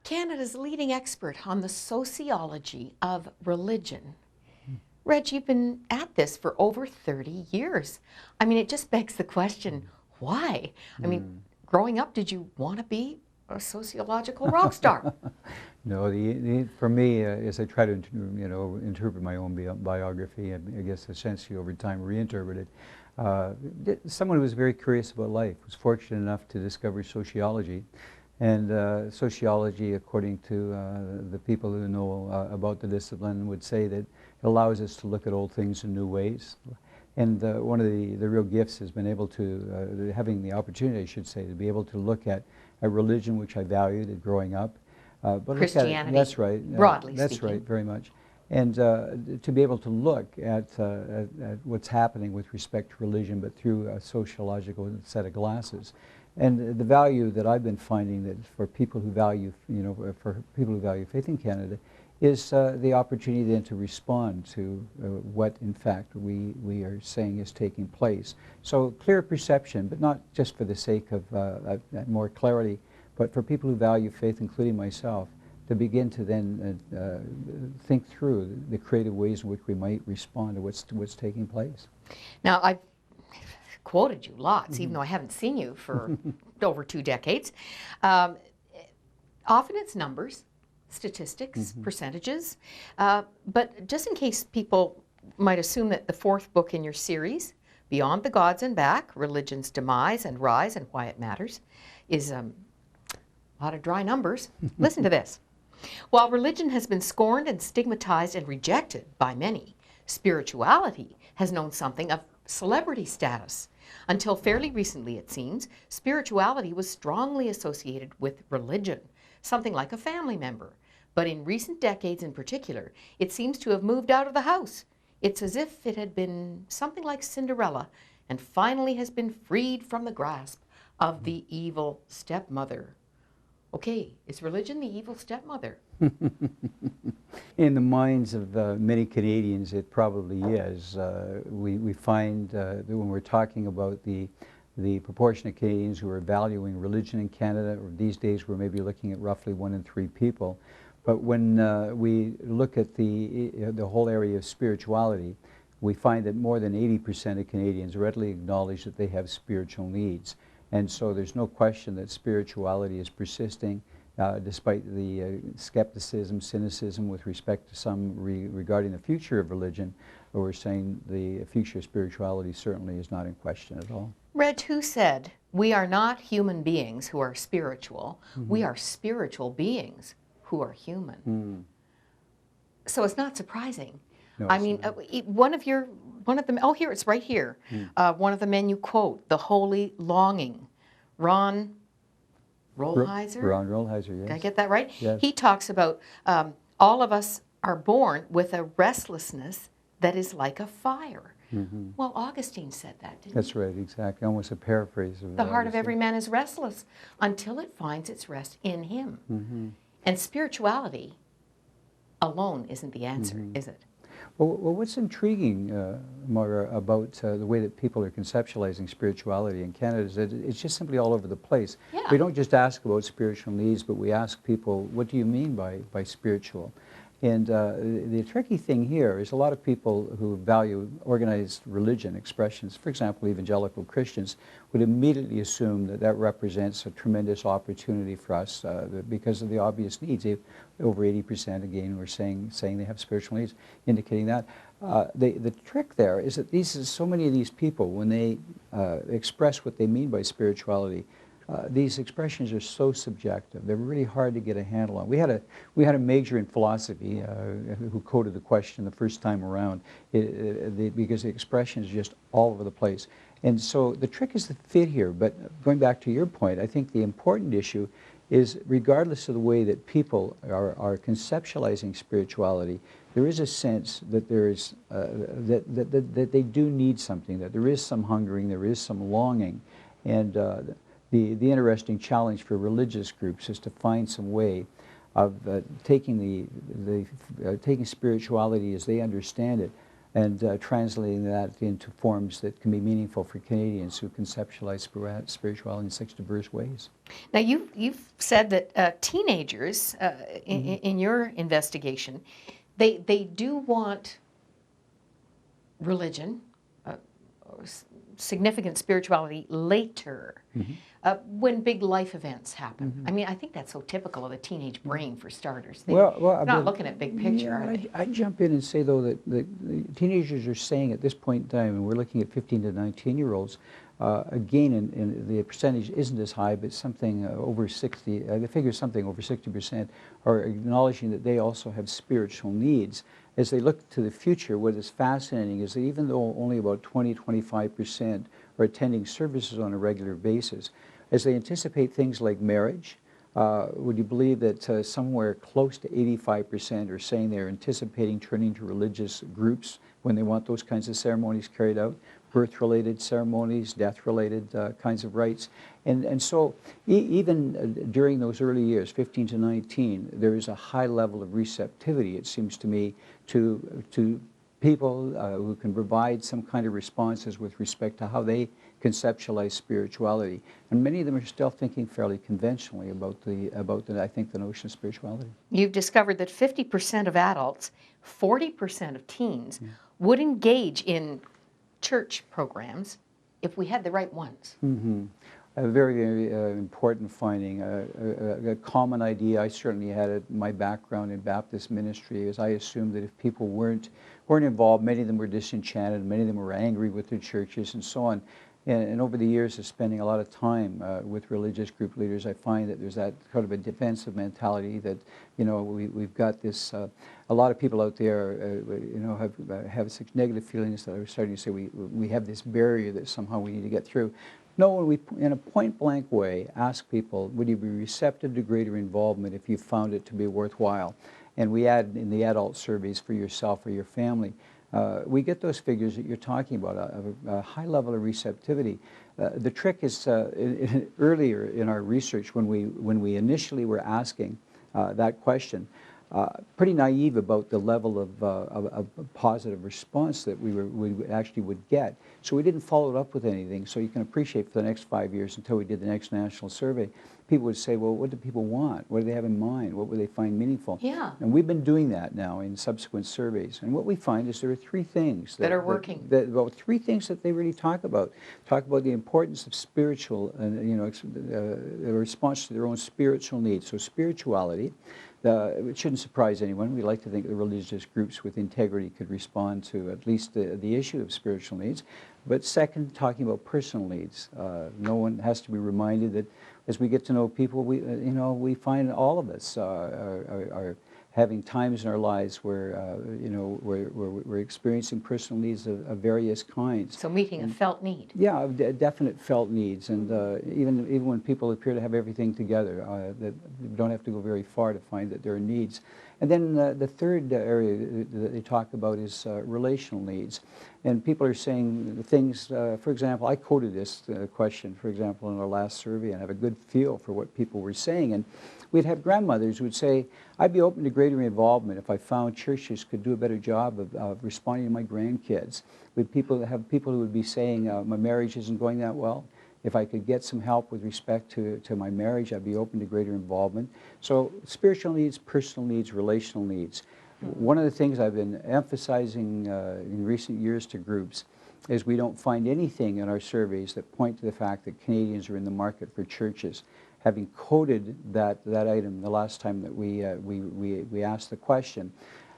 Canada's leading expert on the sociology of religion. Reg, you've been at this for over 30 years. I mean, it just begs the question, why? I mean, growing up, did you want to be a sociological rock star? No, for me, as I try to interpret my own biography, I guess essentially over time reinterpret it, someone who was very curious about life, was fortunate enough to discover sociology. And sociology, according to the people who know about the discipline, would say that it allows us to look at old things in new ways. And one of the real gifts has been able to, having the opportunity, I should say, to be able to look at a religion which I valued growing up. But Christianity, that's right. broadly that's speaking. Right, very much. And to be able to look at what's happening with respect to religion, but through a sociological set of glasses. And the value that I've been finding that for people who value, for people who value faith in Canada, is the opportunity then to respond to what, in fact, we are saying is taking place. So clear perception, but not just for the sake of more clarity, but for people who value faith, including myself, to begin to then think through the creative ways in which we might respond to what's taking place. Now, I've quoted you lots, even though I haven't seen you for over 2 decades. Often it's numbers, statistics, percentages, but just in case people might assume that the 4th book in your series, Beyond the Gods and Back, Religion's Demise and Rise and Why It Matters, is a lot of dry numbers. Listen to this. While religion has been scorned and stigmatized and rejected by many, spirituality has known something of celebrity status. Until fairly recently, it seems, spirituality was strongly associated with religion, something like a family member. But in recent decades in particular, it seems to have moved out of the house. It's as if it had been something like Cinderella and finally has been freed from the grasp of the evil stepmother. Okay, is religion the evil stepmother? In the minds of many Canadians, it probably is. We find that when we're talking about the proportion of Canadians who are valuing religion in Canada, or these days we're maybe looking at roughly 1 in 3 people. But when we look at the whole area of spirituality, we find that more than 80% of Canadians readily acknowledge that they have spiritual needs. And so there's no question that spirituality is persisting, despite the skepticism, cynicism with respect to some regarding the future of religion. We're saying the future of spirituality certainly is not in question at all. Reg, who said, we are not human beings who are spiritual, we are spiritual beings who are human. So it's not surprising. No, I mean, one of the, oh, here, it's right here. One of the men you quote, The Holy Longing, Ron Rolheiser? Ron Rolheiser, yes. Did I get that right? Yes. He talks about all of us are born with a restlessness that is like a fire. Well, Augustine said that, didn't he? That's right, exactly. Almost a paraphrase of The heart of Augustine. every man is restless until it finds its rest in him. And spirituality alone isn't the answer, is it? Well, what's intriguing, Maura, about the way that people are conceptualizing spirituality in Canada is that it's just simply all over the place. Yeah. We don't just ask about spiritual needs, but we ask people, what do you mean by spiritual? And the tricky thing here is a lot of people who value organized religion expressions, for example, evangelical Christians, would immediately assume that that represents a tremendous opportunity for us because of the obvious needs. Over 80% again were saying they have spiritual needs, indicating that. The trick there is that so many of these people, when they express what they mean by spirituality, these expressions are so subjective. They're really hard to get a handle on. We had a major in philosophy who coded the question the first time around because the expression is just all over the place. And so the trick is the fit here. But going back to your point, I think the important issue is regardless of the way that people are conceptualizing spirituality, there is a sense that there is that they do need something, that there is some hungering, there is some longing, and the interesting challenge for religious groups is to find some way of taking taking spirituality as they understand it and translating that into forms that can be meaningful for Canadians who conceptualize spirituality in such diverse ways. Now, you've said that teenagers, in your investigation, they do want religion, or significant spirituality later, when big life events happen. I mean, I think that's so typical of the teenage brain, for starters. They're not looking at big picture, are they? I jump in and say, though, that the teenagers are saying at this point in time, and we're looking at 15 to 19-year-olds, again, in the percentage isn't as high, but something over 60, the figure is something over 60%, are acknowledging that they also have spiritual needs. As they look to the future, what is fascinating is that even though only about 20–25% are attending services on a regular basis, as they anticipate things like marriage, would you believe that somewhere close to 85% are saying they're anticipating turning to religious groups when they want those kinds of ceremonies carried out? Birth-related ceremonies, death-related kinds of rites. And so even during those early years, 15 to 19, there is a high level of receptivity, it seems to me, to people who can provide some kind of responses with respect to how they conceptualize spirituality. And many of them are still thinking fairly conventionally about I think, the notion of spirituality. You've discovered that 50% of adults, 40% of teens would engage in church programs if we had the right ones. A very, very important finding, a common idea. I certainly had it, my background in Baptist ministry, is I assumed that if people weren't involved, many of them were disenchanted, many of them were angry with their churches and so on. And over the years of spending a lot of time with religious group leaders, I find that there's that kind of a defensive mentality that, you know, we've got this, a lot of people out there, you know, have such negative feelings that are starting to say we have this barrier that somehow we need to get through. No, when we, in a point-blank way, ask people, would you be receptive to greater involvement if you found it to be worthwhile? And we add in the adult surveys for yourself or your family, we get those figures that you're talking about, a high level of receptivity. The trick is earlier in our research, when we initially were asking that question, pretty naive about the level of positive response that we actually would get. So we didn't follow it up with anything. So you can appreciate for the next 5 years until we did the next national survey, people would say, well, what do people want? What do they have in mind? What would they find meaningful? Yeah. And we've been doing that now in subsequent surveys. And what we find is there are three things that are working. Well, three things that they really talk about. Talk about the importance of spiritual, you know, a response to their own spiritual needs. So spirituality. It shouldn't surprise anyone. We like to think the religious groups with integrity could respond to at least the issue of spiritual needs. But second, talking about personal needs. No one has to be reminded that as we get to know people, we find all of us are having times in our lives where we're experiencing personal needs of various kinds. So meeting a felt need. Yeah, definite felt needs, and even when people appear to have everything together, that you don't have to go very far to find that there are needs. And then the third area that they talk about is relational needs. And people are saying things, for example, I quoted this question, for example, in our last survey, and have a good feel for what people were saying. And we'd have grandmothers who would say, I'd be open to greater involvement if I found churches could do a better job of responding to my grandkids. We'd have people who would be saying, my marriage isn't going that well. If I could get some help with respect to my marriage, I'd be open to greater involvement. So spiritual needs, personal needs, relational needs. One of the things I've been emphasizing in recent years to groups is we don't find anything in our surveys that point to the fact that Canadians are in the market for churches. Having coded that item the last time that we asked the question,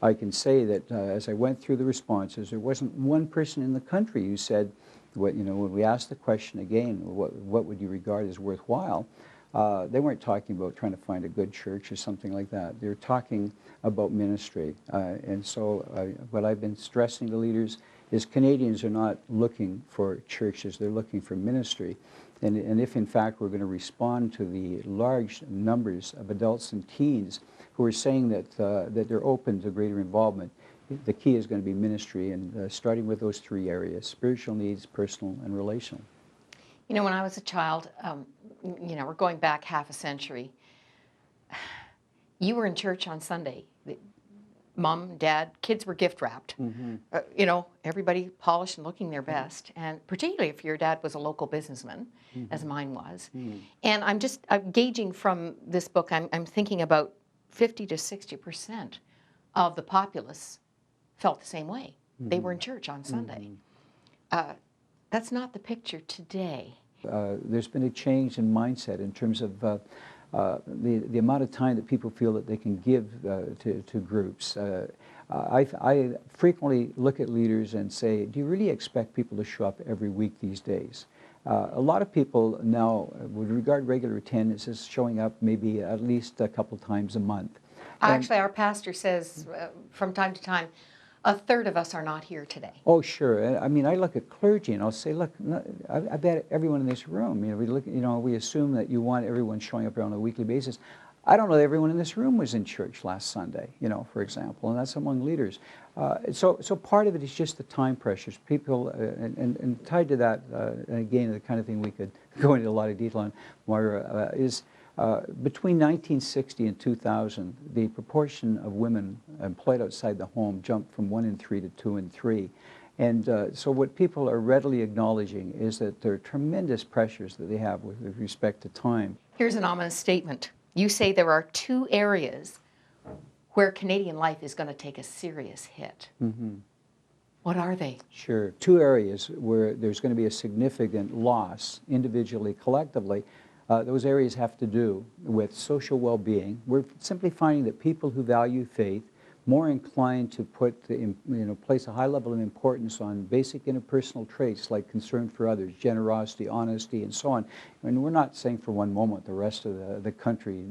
I can say that as I went through the responses, there wasn't one person in the country who said, when we asked the question again, what would you regard as worthwhile? They weren't talking about trying to find a good church or something like that. They're talking about ministry. And so what I've been stressing to leaders is Canadians are not looking for churches, they're looking for ministry. And if in fact we're going to respond to the large numbers of adults and teens who are saying that they're open to greater involvement, the key is going to be ministry, and starting with those three areas: spiritual needs, personal, and relational. You know, when I was a child, we're going back half a century, you were in church on Sunday. Mom, Dad, kids were gift wrapped. You know, everybody polished and looking their best, and particularly if your dad was a local businessman, as mine was. And I'm gauging from this book, I'm thinking about 50 to 60% of the populace felt the same way. They were in church on Sunday. That's not the picture today. There's been a change in mindset in terms of the amount of time that people feel that they can give to groups. I frequently look at leaders and say, do you really expect people to show up every week these days? A lot of people now would regard regular attendance as showing up maybe at least a couple times a month. Actually, our pastor says from time to time, a third of us are not here today. Oh, sure. I mean, I look at clergy and I'll say, look, I bet everyone in this room, we look, we assume that you want everyone showing up here on a weekly basis. I don't know that everyone in this room was in church last Sunday, for example, and that's among leaders. So part of it is just the time pressures. People, and tied to that, and again, the kind of thing we could go into a lot of detail on, Moira, is between 1960 and 2000, the proportion of women employed outside the home jumped from 1 in 3 to 2 in 3. And so what people are readily acknowledging is that there are tremendous pressures that they have with respect to time. Here's an ominous statement. You say there are 2 areas where Canadian life is going to take a serious hit. What are they? Sure. 2 areas where there's going to be a significant loss, individually, collectively. Those areas have to do with social well-being. We're simply finding that people who value faith more inclined to place a high level of importance on basic interpersonal traits like concern for others, generosity, honesty, and so on. And we're not saying for one moment the rest of the country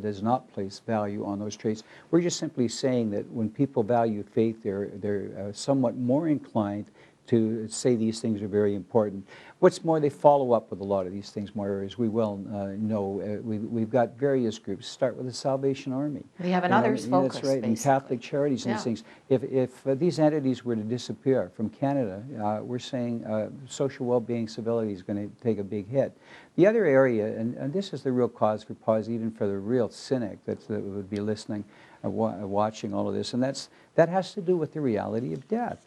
does not place value on those traits. We're just simply saying that when people value faith, they're somewhat more inclined to say these things are very important. What's more, they follow up with a lot of these things, Moira, as we well know. We've got various groups. Start with the Salvation Army. We have an others focus, that's right, basically. And Catholic Charities and these things. If these entities were to disappear from Canada, we're saying social well-being, civility is going to take a big hit. The other area, and this is the real cause for pause, even for the real cynic that would be listening, watching all of this, and that has to do with the reality of death.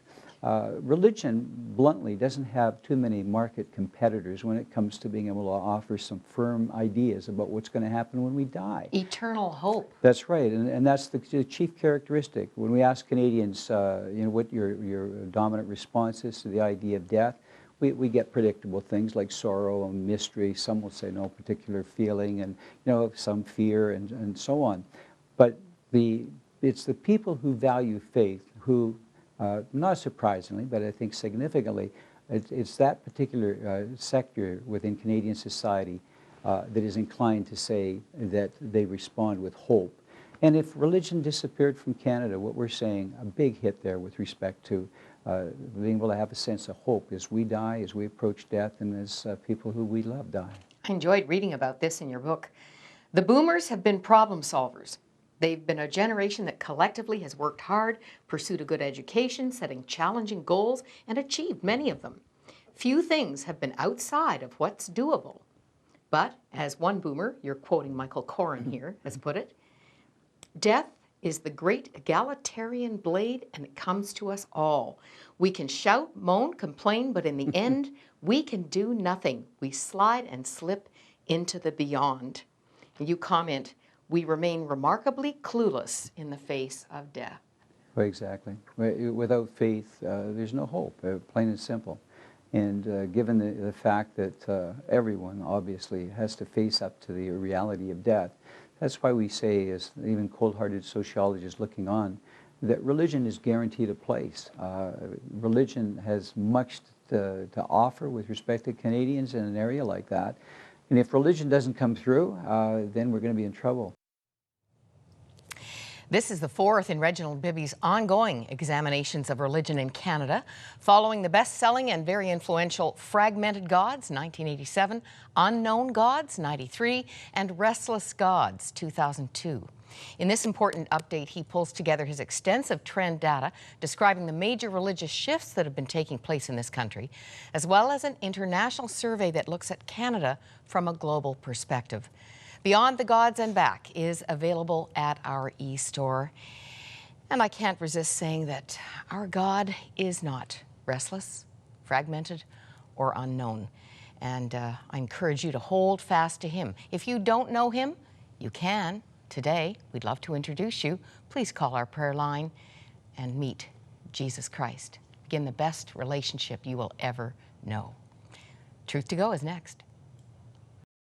Religion, bluntly, doesn't have too many market competitors when it comes to being able to offer some firm ideas about what's going to happen when we die. Eternal hope. That's right, and that's the chief characteristic. When we ask Canadians, what your dominant response is to the idea of death, we get predictable things like sorrow and mystery. Some will say no particular feeling, and some fear, and so on. But it's the people who value faith who, not surprisingly, but I think significantly, it's that particular sector within Canadian society that is inclined to say that they respond with hope. And if religion disappeared from Canada, what we're saying, a big hit there with respect to being able to have a sense of hope as we die, as we approach death, and as people who we love die. I enjoyed reading about this in your book. The boomers have been problem solvers. They've been a generation that collectively has worked hard, pursued a good education, setting challenging goals, and achieved many of them. Few things have been outside of what's doable. But, as one boomer, you're quoting Michael Corrin here, has put it, death is the great egalitarian blade, and it comes to us all. We can shout, moan, complain, but in the end, we can do nothing. We slide and slip into the beyond. And you comment, we remain remarkably clueless in the face of death. Well, exactly. Without faith, there's no hope, plain and simple. And given the fact that everyone obviously has to face up to the reality of death, that's why we say, as even cold-hearted sociologists looking on, that religion is guaranteed a place. Religion has much to offer with respect to Canadians in an area like that. And if religion doesn't come through, then we're going to be in trouble. This is the 4th in Reginald Bibby's ongoing examinations of religion in Canada, following the best-selling and very influential Fragmented Gods, 1987, Unknown Gods, 93, and Restless Gods, 2002. In this important update, he pulls together his extensive trend data describing the major religious shifts that have been taking place in this country, as well as an international survey that looks at Canada from a global perspective. Beyond the Gods and Back is available at our e-store. And I can't resist saying that our God is not restless, fragmented, or unknown. And I encourage you to hold fast to Him. If you don't know Him, you can today. We'd love to introduce you. Please call our prayer line and meet Jesus Christ. Begin the best relationship you will ever know. Truth to Go is next.